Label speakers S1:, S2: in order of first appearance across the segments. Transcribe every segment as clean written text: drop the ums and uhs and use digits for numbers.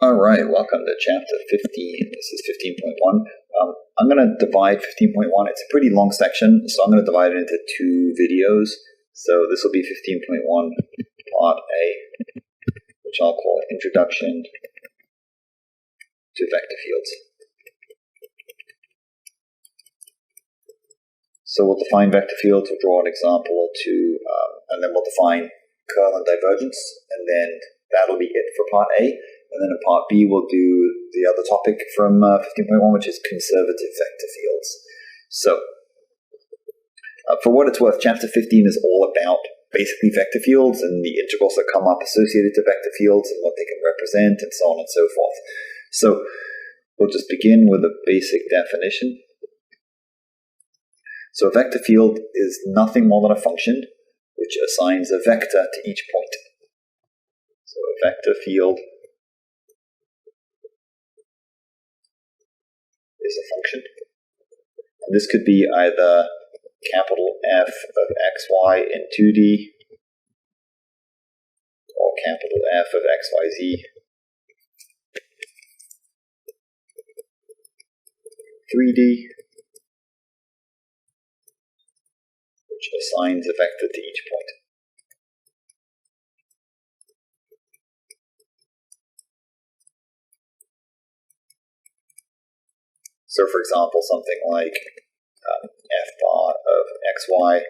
S1: All right, welcome to chapter 15. This is 15.1. I'm going to divide 15.1. It's a pretty long section, so I'm going to divide it into two videos. So this will be 15.1 part A, which I'll call Introduction to Vector Fields. So we'll define vector fields, we'll draw an example or two, and then we'll define curl and divergence, and then that'll be it for part A. And then in part B, we'll do the other topic from 15.1, which is conservative vector fields. So, for what it's worth, chapter 15 is all about basically vector fields and the integrals that come up associated to vector fields and what they can represent and so on and so forth. So, we'll just begin with a basic definition. So, a vector field is nothing more than a function which assigns a vector to each point. So, a vector field is a function. And this could be either capital F of xy in 2D or capital F of xyz 3D, which assigns a vector to each point. So, for example, something like f bar of xy,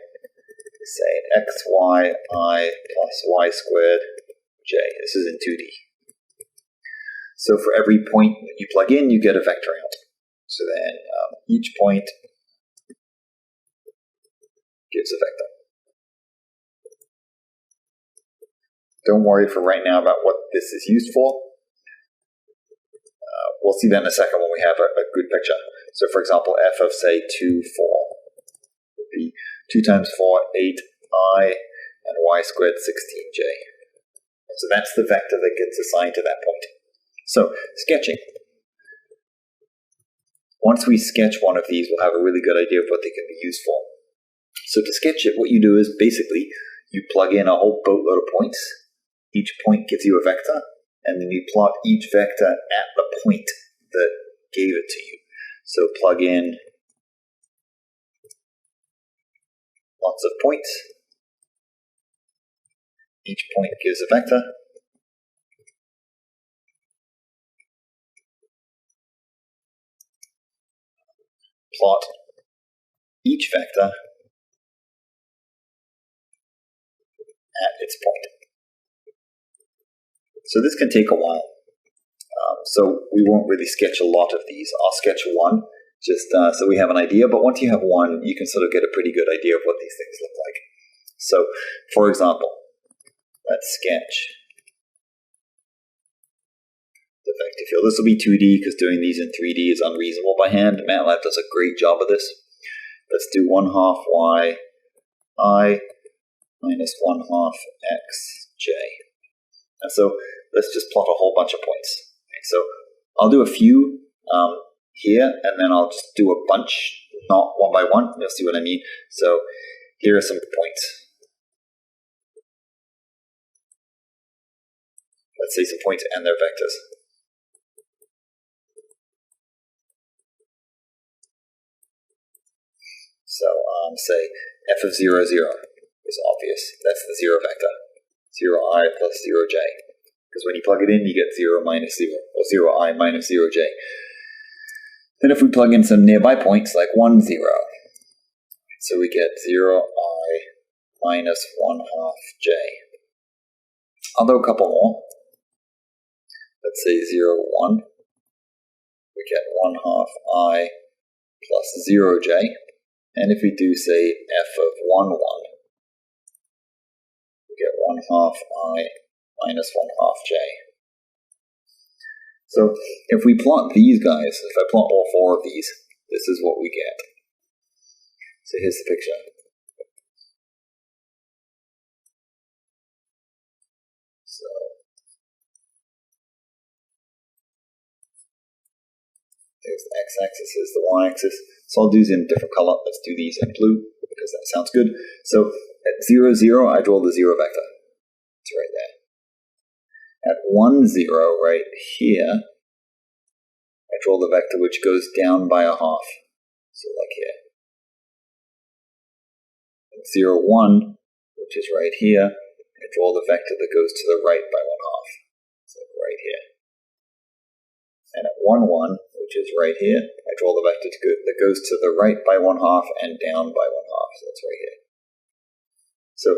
S1: say xyi plus y squared j. This is in 2D. So for every point that you plug in, you get a vector out. So then each point gives a vector. Don't worry for right now about what this is used for. We'll see that in a second when we have a good picture. So for example, f of say 2, 4 would be 2 times 4, 8i, and y squared 16j. So that's the vector that gets assigned to that point. So sketching. Once we sketch one of these, we'll have a really good idea of what they can be used for. So to sketch it, what you do is basically you plug in a whole boatload of points. Each point gives you a vector. And then you plot each vector at the point that gave it to you. So plug in lots of points. Each point gives a vector. Plot each vector at its point. So this can take a while. So we won't really sketch a lot of these. I'll sketch one, just so we have an idea. But once you have one, you can sort of get a pretty good idea of what these things look like. So, for example, let's sketch the vector field. This will be 2D because doing these in 3D is unreasonable by hand. MATLAB does a great job of this. Let's do 1/2 y I minus 1/2 x j. And so let's just plot a whole bunch of points. Okay, so I'll do a few here, and then I'll just do a bunch, not one by one. You'll see what I mean. So here are some points. Let's say some points and their vectors. So say f of 0, 0 is obvious. That's the 0 vector. 0i plus 0j. Because when you plug it in, you get 0 minus 0, or 0i minus 0j. Then if we plug in some nearby points, like 1, 0, so we get 0i minus 1/2 j. I'll do a couple more. Let's say 0, 1. We get 1/2 i plus 0j. And if we do, say, f of 1, 1, get 1/2 I minus 1/2 j. So if we plot these guys, if I plot all four of these, this is what we get. So here's the picture. So there's the x-axis, here's the y-axis. So I'll do these in a different color. Let's do these in blue because that sounds good. So at 0, 0, I draw the 0 vector. It's right there. At 1, 0, right here, I draw the vector which goes down by a half. So like here. At 0, 1, which is right here, I draw the vector that goes to the right by 1/2. So right here. And at 1, 1, which is right here, I draw the vector that goes to the right by 1/2 and down by 1/2. So that's right here. So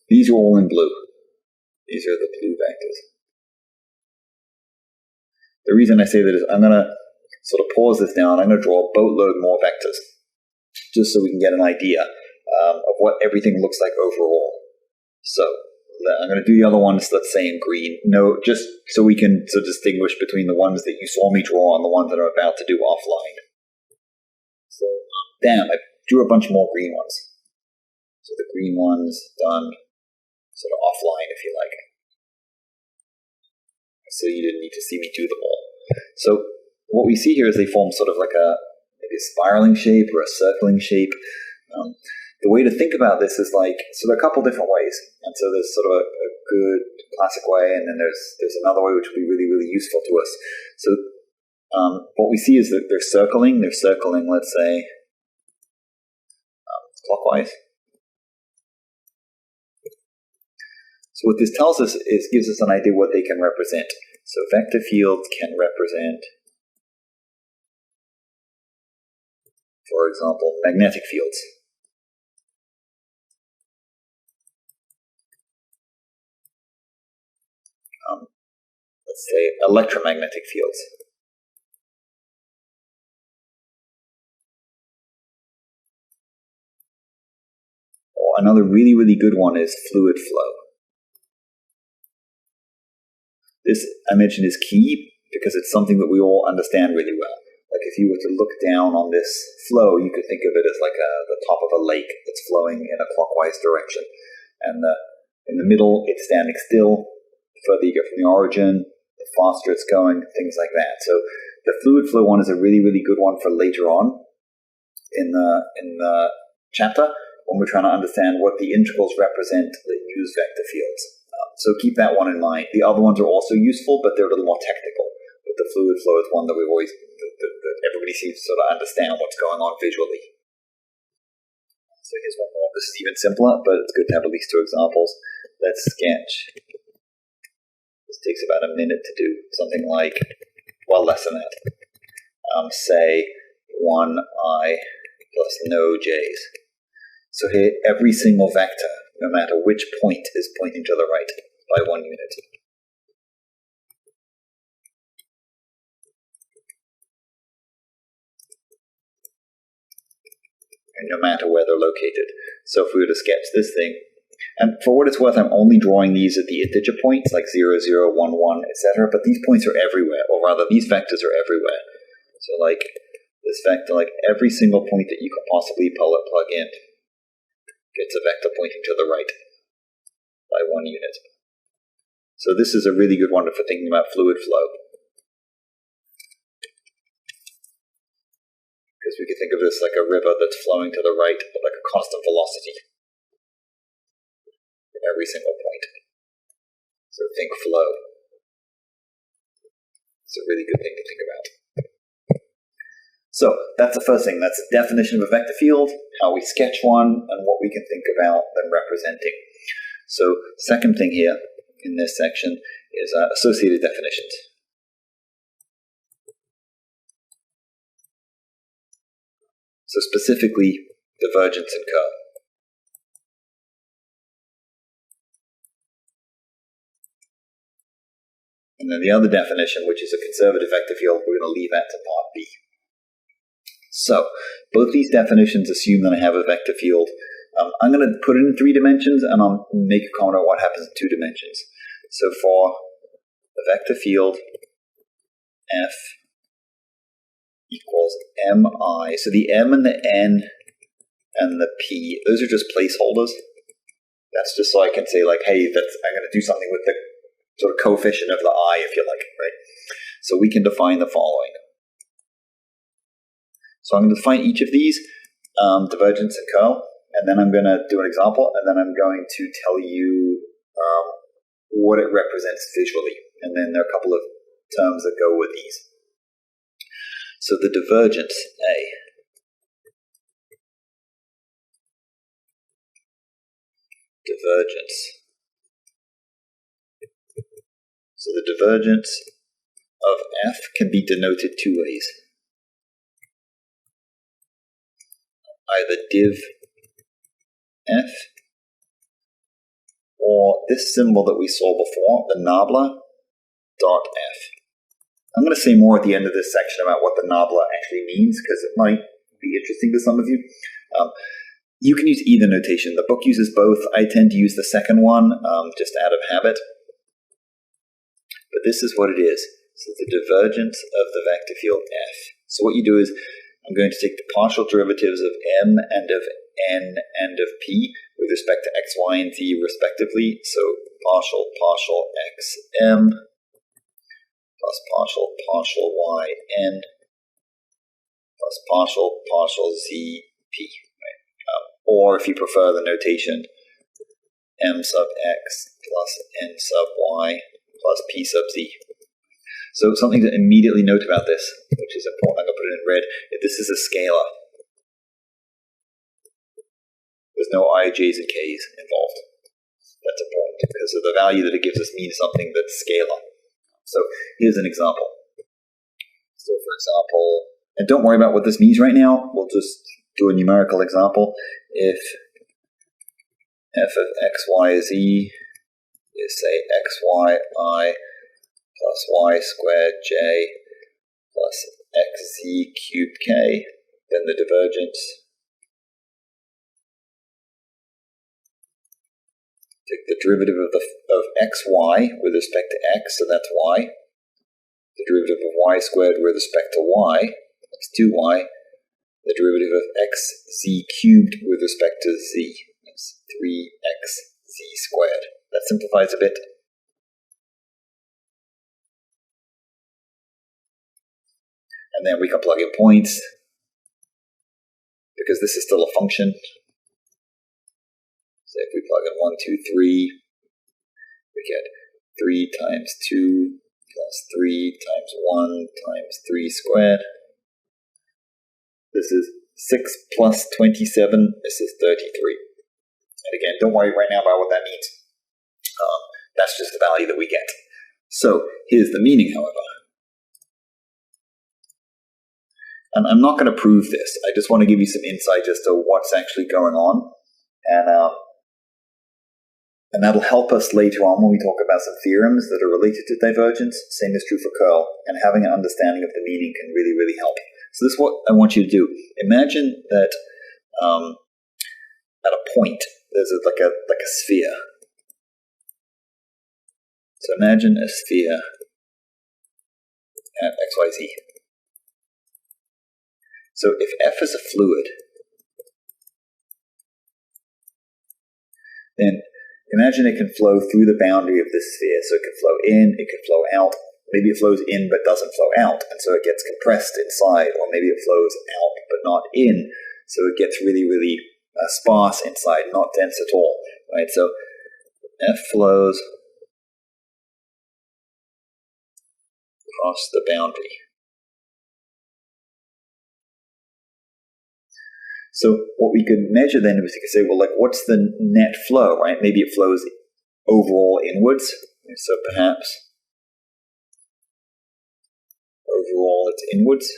S1: these are all in blue. These are the blue vectors. The reason I say that is I'm going to sort of pause this now and I'm going to draw a boatload more vectors just so we can get an idea of what everything looks like overall. So I'm going to do the other ones, let's say in green. No, just so we can sort of distinguish between the ones that you saw me draw and the ones that I'm about to do offline. So, I drew a bunch more green ones. So the green ones done sort of offline, if you like. So you didn't need to see me do them all. So what we see here is they form sort of like maybe a spiraling shape or a circling shape. The way to think about this is like, so there are a couple different ways. And so there's sort of a good classic way, and then there's another way which will be really, really useful to us. So what we see is that they're circling, let's say, clockwise. So what this tells us is, gives us an idea what they can represent. So vector fields can represent, for example, magnetic fields. Let's say electromagnetic fields. Or another really, really good one is fluid flow. This, I mentioned, is key because it's something that we all understand really well. Like if you were to look down on this flow, you could think of it as like the top of a lake that's flowing in a clockwise direction. And in the middle, it's standing still. The further you get from the origin, the faster it's going, things like that. So the fluid flow one is a really, really good one for later on in the chapter when we're trying to understand what the integrals represent that use vector fields. So keep that one in mind. The other ones are also useful, but they're a little more technical. But the fluid flow is one that we've always, that everybody seems to sort of understand what's going on visually. So here's one more. This is even simpler, but it's good to have at least two examples. Let's sketch. This takes about a minute to do. Something like, well, less than that. Say 1i plus no j's. So here, every single vector, no matter which point, is pointing to the right by 1 unit. And no matter where they're located. So if we were to sketch this thing, and for what it's worth, I'm only drawing these at the integer points, like 0, 0, 1, 1, etc. But these points are everywhere, or rather, these vectors are everywhere. So like this vector, like every single point that you can possibly plug in gets a vector pointing to the right by 1 unit. So this is a really good one for thinking about fluid flow. Because we could think of this like a river that's flowing to the right, but like a constant velocity at every single point. So think flow. It's a really good thing to think about. So that's the first thing. That's the definition of a vector field, how we sketch one, and what we can think about them representing. So second thing here in this section is associated definitions. So specifically, divergence and curl. And then the other definition, which is a conservative vector field, we're going to leave that to part B. So both these definitions assume that I have a vector field. I'm going to put it in 3 dimensions, and I'll make a comment on what happens in 2 dimensions. So for the vector field F equals mi, so the m and the n and the p, those are just placeholders. That's just so I can say like, hey, I'm going to do something with the sort of coefficient of the I, if you like, right? So we can define the following. So I'm going to define each of these, divergence and curl, and then I'm going to do an example, and then I'm going to tell you what it represents visually. then there are a couple of terms that go with these. So the divergence, A. Divergence. So the divergence of f can be denoted two ways. Either div f, or this symbol that we saw before, the nabla, dot f. I'm going to say more at the end of this section about what the nabla actually means, because it might be interesting to some of you. You can use either notation. The book uses both. I tend to use the second one, just out of habit. But this is what it is. So the divergence of the vector field f. So what you do is, I'm going to take the partial derivatives of m and of n and of p with respect to x, y, and z respectively. So partial xm plus partial y n plus partial z p. Right? Or if you prefer the notation, m sub x plus n sub y plus p sub z. So something to immediately note about this, which is important, I'm going to put it in red, if this is a scalar. There's no I, J's, and K's involved. That's important, because the value that it gives us means something that's scalar. So here's an example. So for example, and don't worry about what this means right now, we'll just do a numerical example. If f of x, y, z is, say, x, y, I plus y squared j plus xz cubed k, then the divergence, take the derivative of xy with respect to x, so that's y, the derivative of y squared with respect to y, that's 2y, the derivative of xz cubed with respect to z, that's 3xz squared. That simplifies a bit. And then we can plug in points, because this is still a function. So if we plug in 1, 2, 3, we get 3 times 2 plus 3 times 1 times 3 squared. This is 6 plus 27, this is 33. And again, don't worry right now about what that means. That's just the value that we get. So here's the meaning, however. And I'm not going to prove this. I just want to give you some insight as to what's actually going on. And that'll help us later on when we talk about some theorems that are related to divergence. Same is true for curl. And having an understanding of the meaning can really, really help. So this is what I want you to do. Imagine that at a point, there's like a sphere. So imagine a sphere at xyz. So if f is a fluid, then imagine it can flow through the boundary of this sphere. So it can flow in, it can flow out. Maybe it flows in but doesn't flow out, and so it gets compressed inside. Or maybe it flows out but not in, so it gets really, really sparse inside, not dense at all. Right? So f flows across the boundary. So what we could measure then is we could say, well, like, what's the net flow, right? Maybe it flows overall inwards. So perhaps overall it's inwards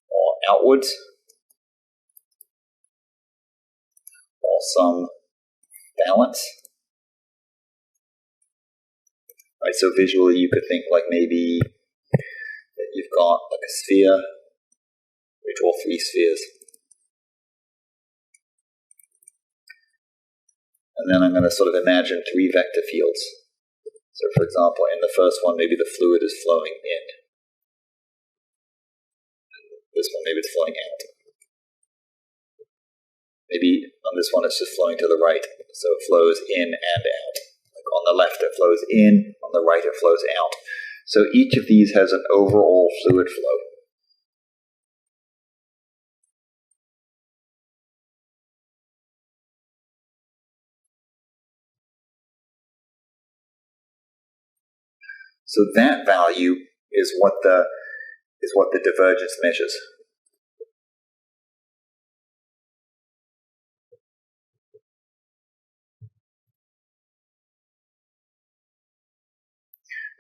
S1: or outwards or some balance. Right, so visually you could think like maybe that you've got like a sphere. We draw 3 spheres. And then I'm going to sort of imagine 3 vector fields. So for example, in the first one, maybe the fluid is flowing in. And this one, maybe it's flowing out. Maybe on this one, it's just flowing to the right. So it flows in and out. Like on the left, it flows in. On the right, it flows out. So each of these has an overall fluid flow. So that value is what the divergence measures.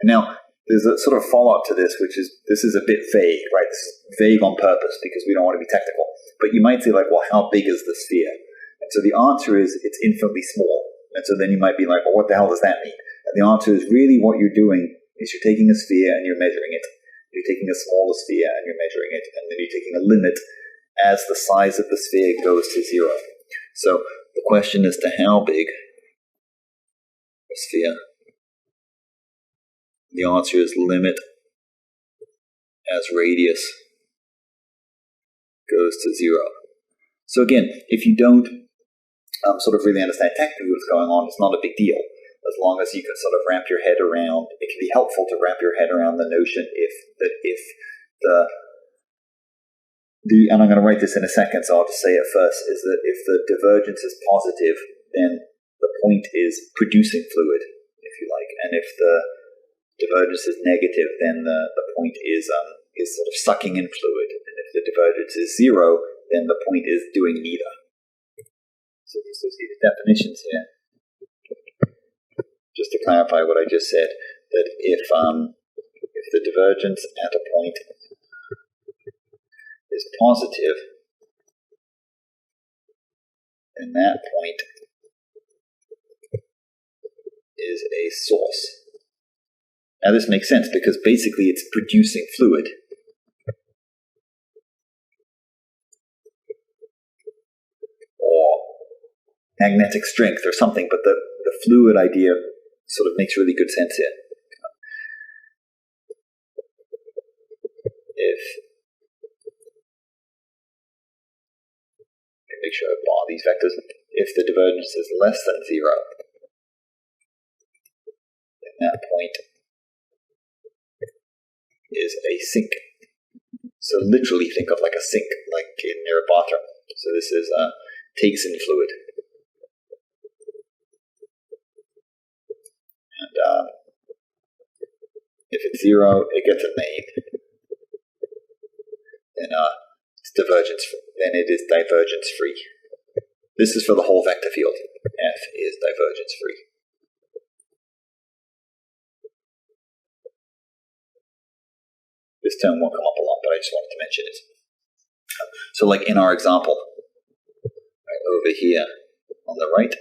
S1: Now, there's a sort of follow-up to this, which is, this is a bit vague, right? This is vague on purpose because we don't want to be technical. But you might say, like, well, how big is the sphere? And so the answer is, it's infinitely small. And so then you might be like, well, what the hell does that mean? And the answer is, really what you're doing is you're taking a sphere and you're measuring it. You're taking a smaller sphere and you're measuring it. And then you're taking a limit as the size of the sphere goes to 0. So the question is to how big a sphere? The answer is limit as radius goes to 0. So again, if you don't sort of really understand technically what's going on, it's not a big deal. As long as you can sort of wrap your head around, it can be helpful to wrap your head around the notion and I'm going to write this in a second, so I'll just say it first, is that if the divergence is positive, then the point is producing fluid, if you like, and if the divergence is negative, then the point is sort of sucking in fluid, and if the divergence is 0, then the point is doing neither. So the associated definitions here, just to clarify what I just said, that if the divergence at a point is positive, then that point is a source. Now this makes sense because basically it's producing fluid. Or magnetic strength or something, but the fluid idea sort of makes really good sense here. Make sure I bar these vectors. If the divergence is less than 0, then that point is a sink. So literally think of like a sink, like near a bathroom. So this is takes in fluid. And if it's 0, it gets a name. Then it's divergence. Then it is divergence free. This is for the whole vector field. F is divergence free. This term won't come up a lot, but I just wanted to mention it. So like in our example, right over here on the right,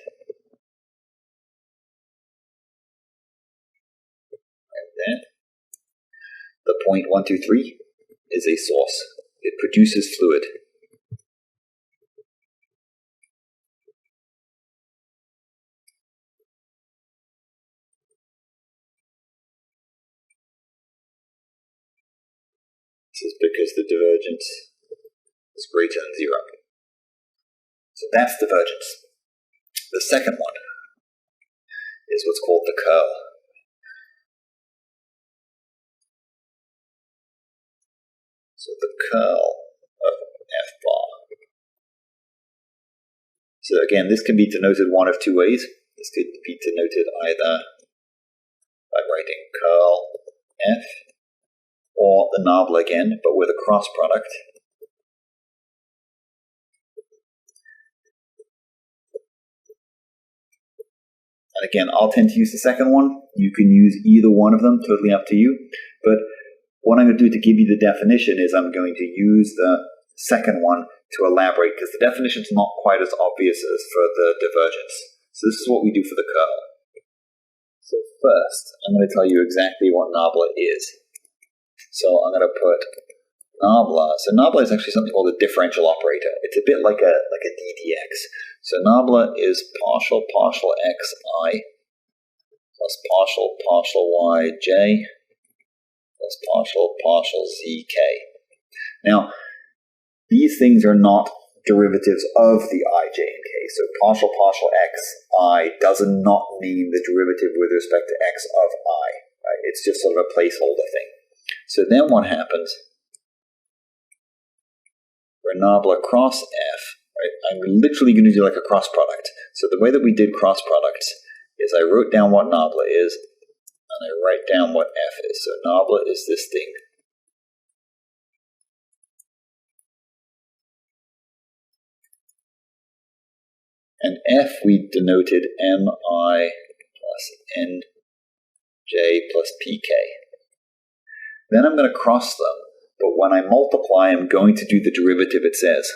S1: right there, the point 1, 2, 3 is a source. It produces fluid. This is because the divergence is greater than 0. So that's divergence. The second one is what's called the curl. So the curl of F bar. So again, this can be denoted one of two ways. This could be denoted either by writing curl F, or the nabla again, but with a cross product. And again, I'll tend to use the second one. You can use either one of them, totally up to you. But what I'm going to do to give you the definition is I'm going to use the second one to elaborate, because the definition is not quite as obvious as for the divergence. So this is what we do for the curl. So first, I'm going to tell you exactly what nabla is. So I'm going to put nabla. So nabla is actually something called a differential operator. It's a bit like a ddx. So nabla is partial xi plus partial yj plus partial zk. Now, these things are not derivatives of the ij and k. So partial xi does not mean the derivative with respect to x of I. Right? It's just sort of a placeholder thing. So then what happens, for nabla cross f, right, I'm literally going to do like a cross product. So the way that we did cross products is I wrote down what nabla is, and I write down what f is. So nabla is this thing. And f we denoted mi plus nj plus pk. Then I'm going to cross them, but when I multiply, I'm going to do the derivative it says.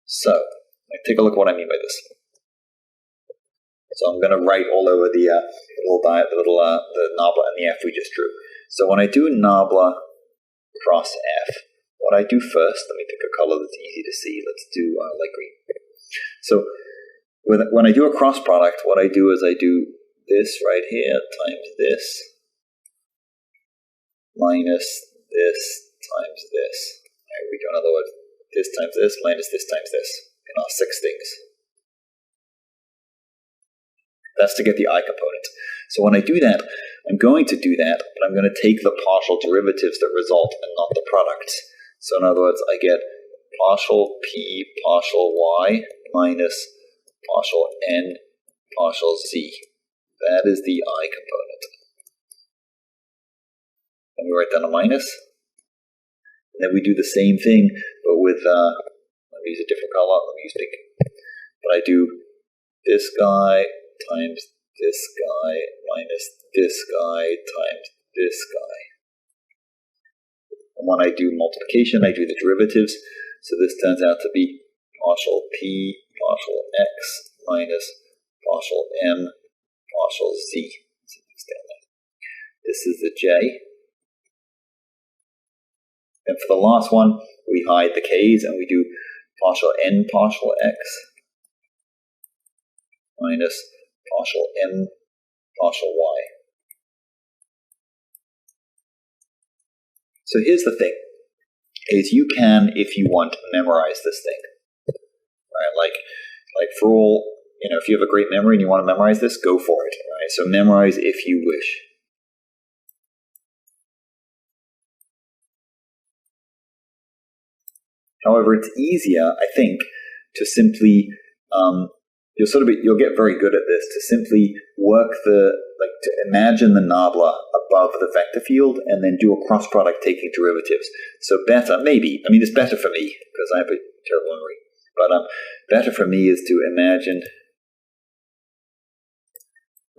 S1: So, take a look at what I mean by this. So I'm going to write all over the the nabla and the f we just drew. So when I do nabla cross f, what I do first, let me pick a color that's easy to see. Let's do light green. So when I do a cross product, what I do is I do this right here times this minus this times this. We do another word. This times this minus this times this in our 6 things. That's to get the I component. So when I do that, I'm going to do that, but I'm going to take the partial derivatives that result and not the products. So in other words, I get partial p partial y minus partial n partial z. That is the I component. And we write down a minus. And then we do the same thing, but with, let me use a different color, let me use pink. But I do this guy times this guy minus this guy times this guy. And when I do multiplication, I do the derivatives. So this turns out to be partial p partial x minus partial m partial z. This is the j. And for the last one, we hide the k's and we do partial n partial x minus partial m partial y. So here's the thing, is you can, if you want, memorize this thing. Right? Like for all, if you have a great memory and you want to memorize this, go for it. Right? So memorize if you wish. However, it's easier, I think, to simply you'll get very good at this, to simply work to imagine the nabla above the vector field and then do a cross product taking derivatives. So better, maybe, it's better for me because I have a terrible memory, but better for me is to imagine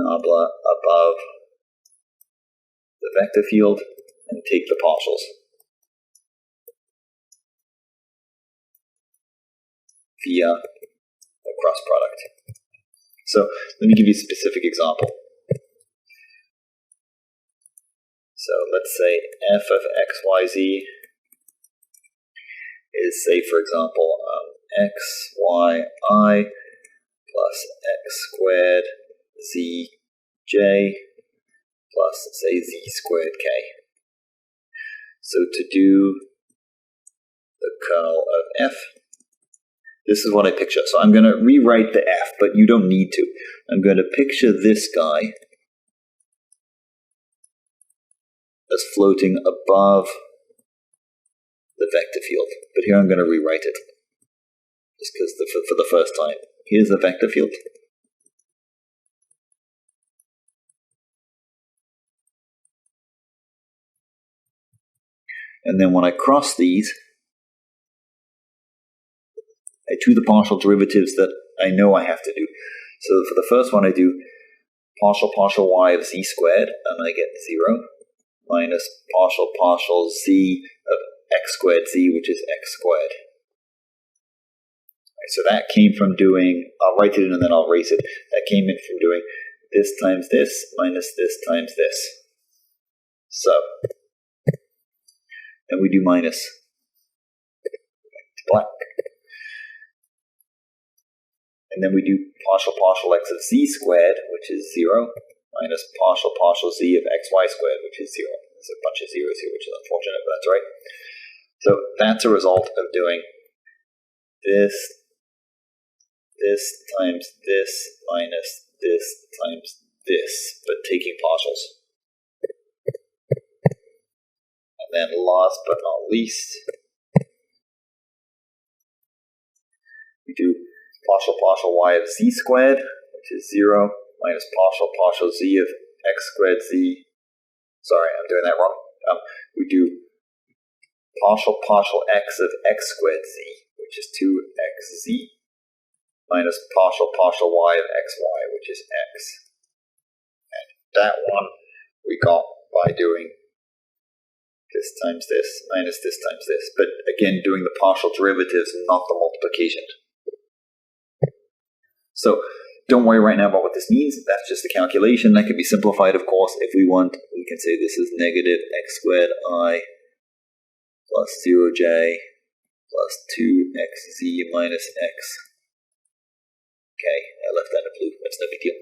S1: nabla above the vector field and take the partials via a cross product. So let me give you a specific example. So let's say f of x, y, z is, say, for example, x, y, I plus x squared z, j plus, say, z squared k. So to do the kernel of f, this is what I picture. So I'm going to rewrite the f, but you don't need to. I'm going to picture this guy as floating above the vector field. But here I'm going to rewrite it, just because for the first time. Here's the vector field. And then when I cross these, I do the partial derivatives that I know I have to do. So for the first one, I do partial y of z squared, and I get 0, minus partial z of x squared z, which is x squared. Right, so that came from doing, I'll write it in and then I'll erase it. That came in from doing this times this minus this times this. So, then we do minus black. And then we do partial x of z squared, which is 0, minus partial z of xy squared, which is 0. There's a bunch of zeros here, which is unfortunate, but that's right. So that's a result of doing this times this minus this times this, but taking partials. And then last but not least, we do partial y of z squared, which is 0, minus partial z of x squared z. Sorry, I'm doing that wrong. We do partial x of x squared z, which is 2xz, minus partial y of xy, which is x. And that one we got by doing this times this, minus this times this. But again, doing the partial derivatives, not the multiplication. So don't worry right now about what this means. That's just a calculation. That can be simplified, of course. If we want, we can say this is negative x squared I plus 0j plus 2xz minus x. Okay, I left that in blue. That's no big deal.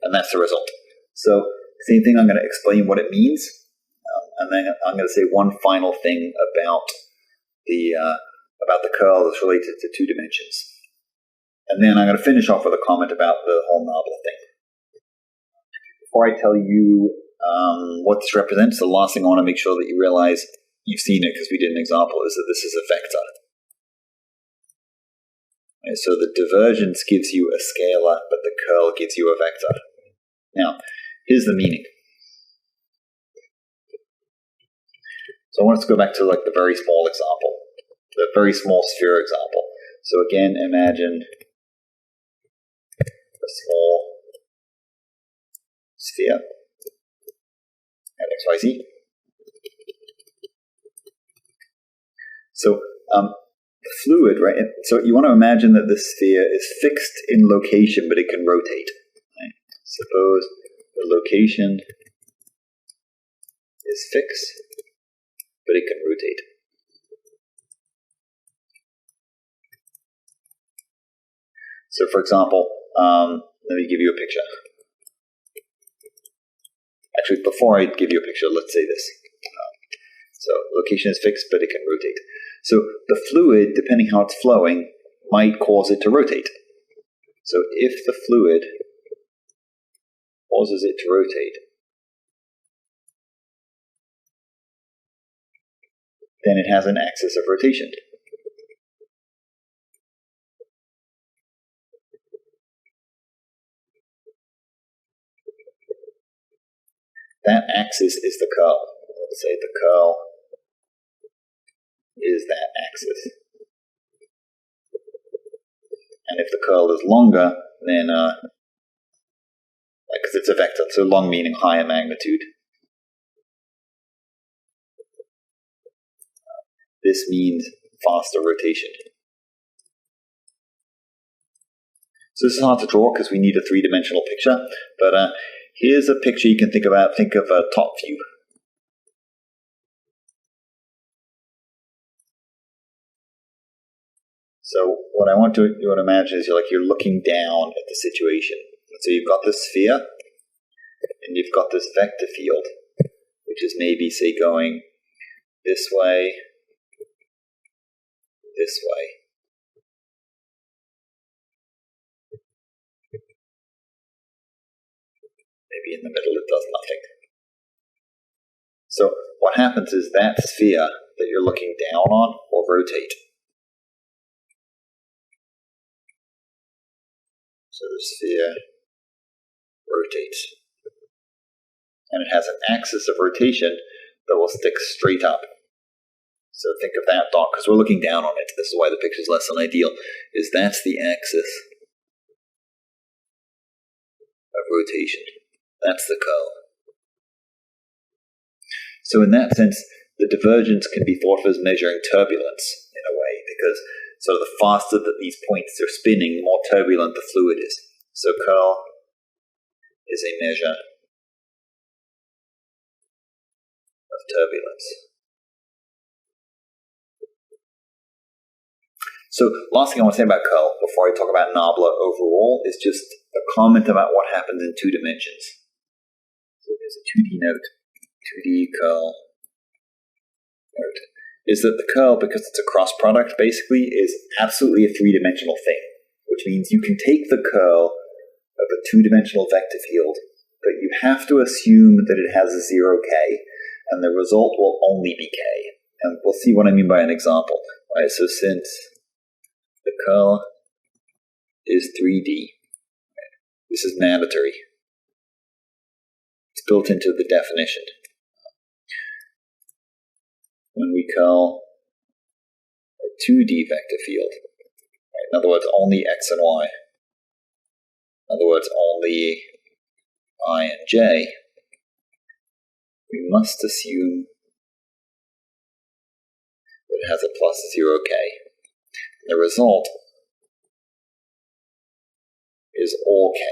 S1: And that's the result. So, same thing, I'm going to explain what it means. And then I'm going to say one final thing about the curl that's related to 2 dimensions. And then I'm going to finish off with a comment about the whole nabla thing. Before I tell you what this represents, the last thing I want to make sure that you realize, you've seen it because we did an example, is that this is a vector. And so the divergence gives you a scalar, but the curl gives you a vector. Now, here's the meaning. So I want us to go back to like the very small example, the very small sphere example. So again, imagine a small sphere at xyz. So the fluid, right? So you want to imagine that this sphere is fixed in location, but it can rotate. Right? Suppose the location is fixed, but it can rotate. So for example, let me give you a picture. Actually, before I give you a picture, let's say this. So location is fixed, but it can rotate. So the fluid, depending how it's flowing, might cause it to rotate. So if the fluid causes it to rotate, then it has an axis of rotation. That axis is the curl. Let's say the curl is that axis. And if the curl is longer, then, because it's a vector, so long meaning higher magnitude. This means faster rotation. So this is hard to draw because we need a 3-dimensional picture, but here's a picture you can think about. Think of a top view. So what I want you to imagine is you're looking down at the situation. So you've got this sphere, and you've got this vector field, which is maybe, say, going this way, this way. Maybe in the middle it does nothing. So what happens is that sphere that you're looking down on will rotate. So the sphere rotates. And it has an axis of rotation that will stick straight up. So think of that dot, because we're looking down on it. This is why the picture is less than ideal, is that's the axis of rotation. That's the curl. So in that sense, the divergence can be thought of as measuring turbulence in a way, because so the faster that these points are spinning, the more turbulent the fluid is. So curl is a measure of turbulence. So last thing I want to say about curl before I talk about nabla overall is just a comment about what happens in 2 dimensions. So here's a 2D note, 2D curl note, is that the curl, because it's a cross product basically, is absolutely a 3-dimensional thing, which means you can take the curl of a 2-dimensional vector field, but you have to assume that it has a 0k, and the result will only be k. And we'll see what I mean by an example. Right, so since the curl is 3D. This is mandatory. It's built into the definition. When we curl a 2D vector field, right? In other words, only x and y, in other words, only I and j, we must assume that it has a plus 0k. The result is all k.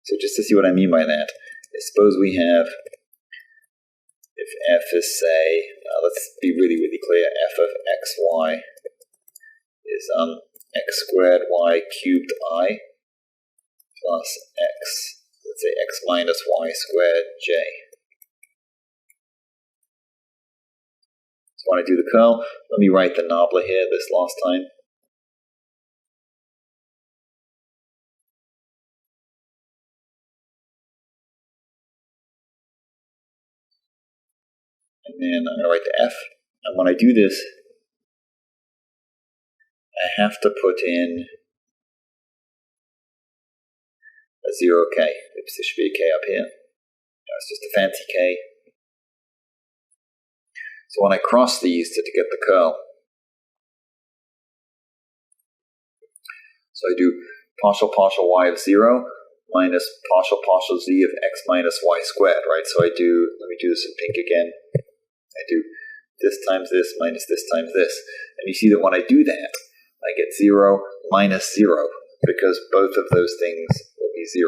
S1: So just to see what I mean by that, suppose we have, if f is, say, let's be really, really clear, f of xy is x squared y cubed I plus x, let's say x minus y squared j. So when I do the curl, let me write the nabla here this last time. And then I'm going to write the f. And when I do this, I have to put in a 0k. Oops, there should be a k up here. No, it's just a fancy k. So when I cross these to get the curl, so I do partial y of 0 minus partial z of x minus y squared, right? So I do, let me do this in pink again. I do this times this minus this times this. And you see that when I do that, I get 0 minus 0, because both of those things will be 0.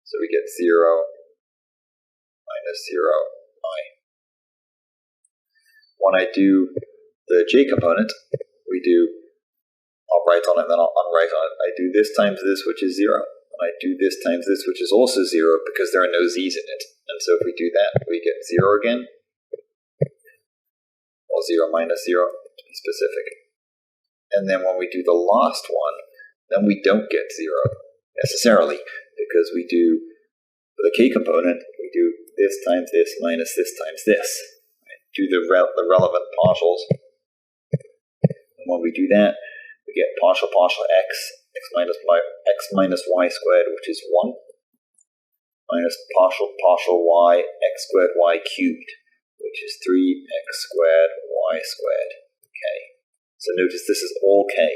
S1: So we get 0 minus 0i. When I do the j component, we do, I'll write on it and then I'll unwrite on it. I do this times this, which is 0. And I do this times this, which is also 0, because there are no z's in it. And so if we do that, we get 0 again. Or 0 minus 0, to be specific. And then when we do the last one, then we don't get 0 necessarily, because we do the k component, we do this times this minus this times this. Right? Do the relevant partials. And when we do that, we get partial x minus y squared, which is 1, minus partial y, x squared y cubed, which is 3x squared y squared, k. So notice this is all k.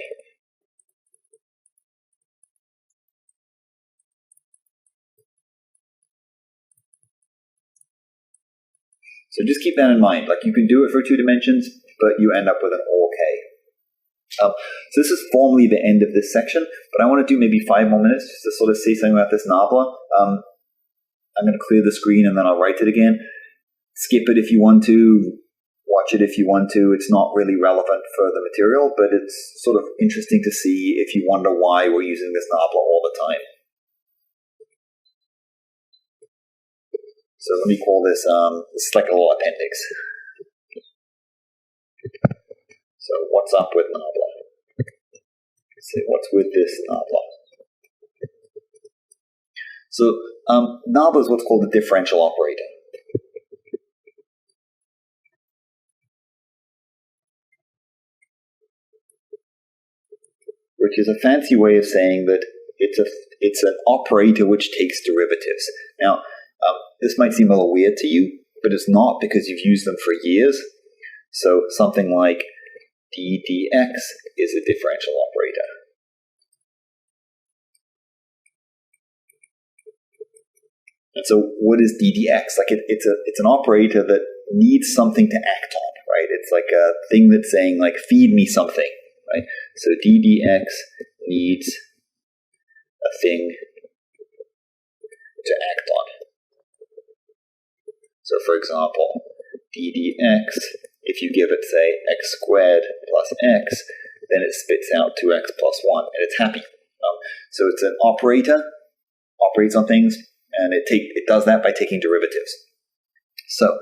S1: So just keep that in mind. Like, you can do it for 2 dimensions, but you end up with an all k. So this is formally the end of this section, but I want to do maybe 5 more minutes just to sort of say something about this nabla. I'm going to clear the screen and then I'll write it again. Skip it if you want to, watch it if you want to. It's not really relevant for the material, but it's sort of interesting to see if you wonder why we're using this nabla all the time. So let me call this, this is like a little appendix. So what's up with nabla? Let's see, what's with this nabla? So nabla is what's called the differential operator. Which is a fancy way of saying that it's an operator which takes derivatives. Now, this might seem a little weird to you, but it's not, because you've used them for years. So something like d dx is a differential operator. And so what is d dx? Like it's an operator that needs something to act on, right? It's like a thing that's saying, like, feed me something. Right? So d dx needs a thing to act on. So for example, d dx, if you give it, say, x squared plus x, then it spits out 2x plus 1, and it's happy. So it's an operator, operates on things, and it does that by taking derivatives. So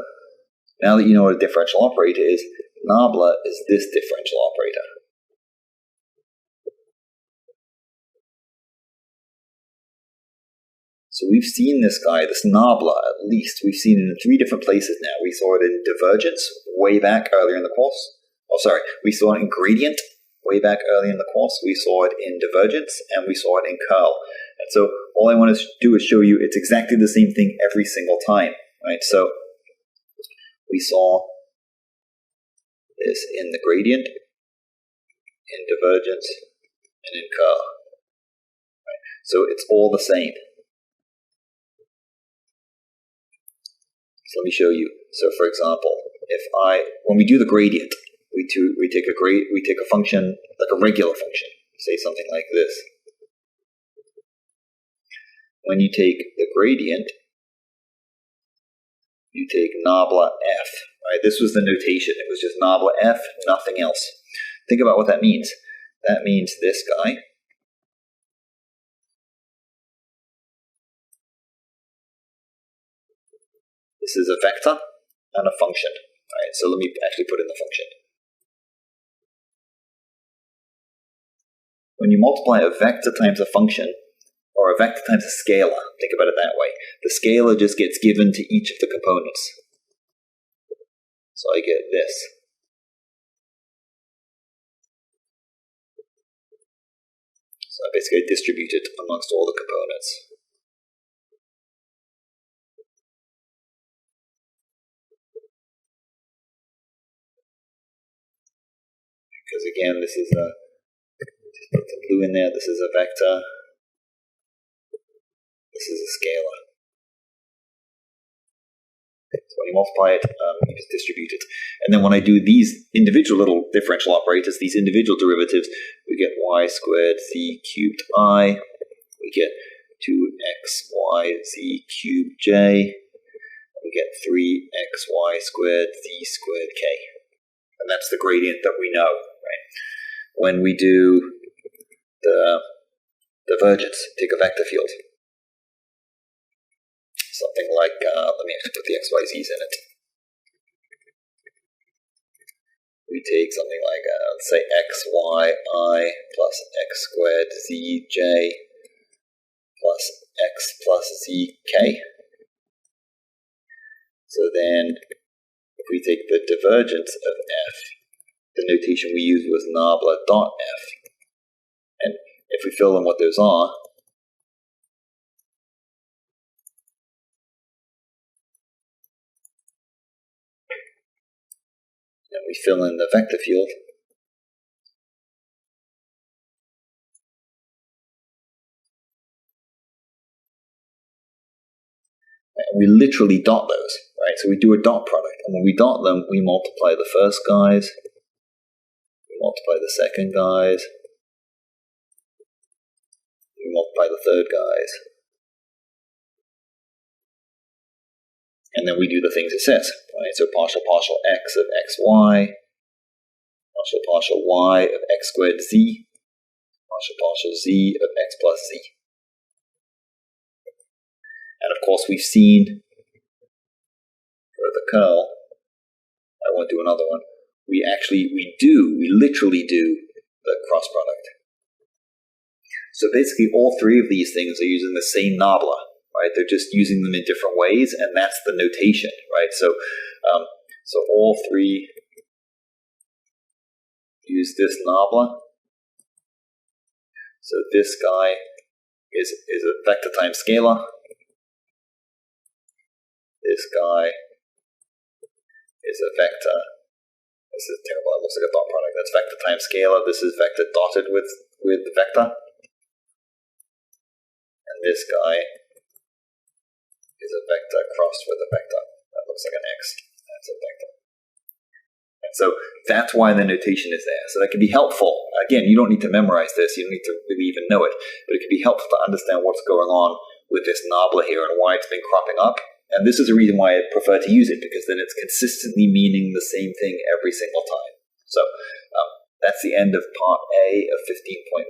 S1: now that you know what a differential operator is, nabla is this differential operator. So we've seen this guy, this nabla, at least, we've seen it in 3 different places now. We saw it in divergence way back earlier in the course. Oh, sorry, we saw it in gradient way back early in the course. We saw it in divergence and we saw it in curl. And so all I want to do is show you it's exactly the same thing every single time, right? So we saw this in the gradient, in divergence, and in curl. Right? So it's all the same. So let me show you. So for example, when we do the gradient, we take a function like a regular function, say something like this. When you take the gradient, you take nabla f. Right? This was the notation. It was just nabla f, nothing else. Think about what that means. That means this guy this is a vector and a function. Right? So let me actually put in the function. When you multiply a vector times a function, or a vector times a scalar, think about it that way. The scalar just gets given to each of the components. So I get this. So I basically distribute it amongst all the components. Because again, this is just put the blue in there, this is a vector. This is a scalar. So when you multiply it, you just distribute it. And then when I do these individual little differential operators, these individual derivatives, we get y squared z cubed I, we get 2xyz cubed j, we get 3xy squared z squared k. And that's the gradient that we know, right? When we do the divergence, take a vector field. Something like, let me actually put the xyz's in it. We take something like, let's say xyi plus x squared zj plus x plus zk. So then, if we take the divergence of f, the notation we used was nabla dot f. And if we fill in what those are, and we fill in the vector field, and we literally dot those, right? So we do a dot product, and when we dot them, we multiply the first guys, we multiply the second guys, we multiply the third guys, and then we do the things it says, right? So partial x of xy, partial y of x squared z, partial z of x plus z. And of course we've seen for the curl, I won't do another one, we literally do the cross product. So basically all three of these things are using the same nabla, right? They're just using them in different ways, and that's the notation, right? So all three use this nabla. So this guy is a vector times scalar. This guy is a vector. This is terrible. It looks like a dot product. That's vector times scalar. This is vector dotted with the vector. And this guy is a vector crossed with a vector. That looks like an X. That's a vector. And so that's why the notation is there. So that can be helpful. Again, you don't need to memorize this. You don't need to really even know it. But it can be helpful to understand what's going on with this nabla here and why it's been cropping up. And this is a reason why I prefer to use it, because then it's consistently meaning the same thing every single time. So that's the end of part A of 15.1.